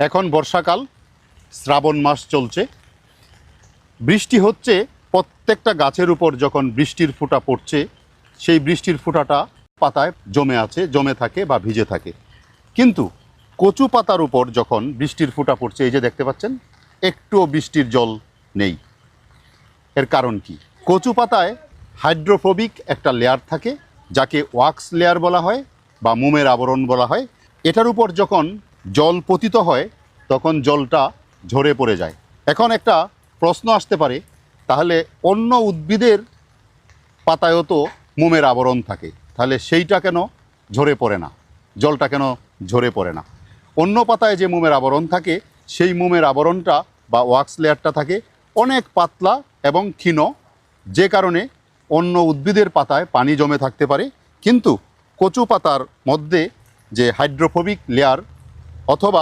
এখন বর্ষাকাল, শ্রাবণ মাস চলছে, বৃষ্টি হচ্ছে। প্রত্যেকটা গাছের উপর যখন বৃষ্টির ফোঁটা পড়ছে, সেই বৃষ্টির ফোঁটাটা পাতায় জমে থাকে বা ভিজে থাকে। কিন্তু কচু পাতার উপর যখন বৃষ্টির ফোঁটা পড়ছে, এই যে দেখতে পাচ্ছেন, একটুও বৃষ্টির জল নেই। এর কারণ কি? কচু পাতায় হাইড্রোফোবিক একটা লেয়ার থাকে, যাকে ওয়াক্স লেয়ার বলা হয় বা মোমের আবরণ বলা হয়। এটার উপর যখন জল পতিত হয়, তখন জলটা ঝরে পড়ে যায়। এখন একটা প্রশ্ন আসতে পারে, তাহলে অন্য উদ্ভিদের পাতায়ও তো মোমের আবরণ থাকে, তাহলে সেইটা কেন ঝরে পড়ে না, জলটা কেন ঝরে পড়ে না? অন্য পাতায় যে মোমের আবরণ থাকে, সেই মোমের আবরণটা বা ওয়াক্স লেয়ারটা থাকে অনেক পাতলা এবং ক্ষীণ, যে কারণে অন্য উদ্ভিদের পাতায় পানি জমে থাকতে পারে। কিন্তু কচু পাতার মধ্যে যে হাইড্রোফোবিক লেয়ার অথবা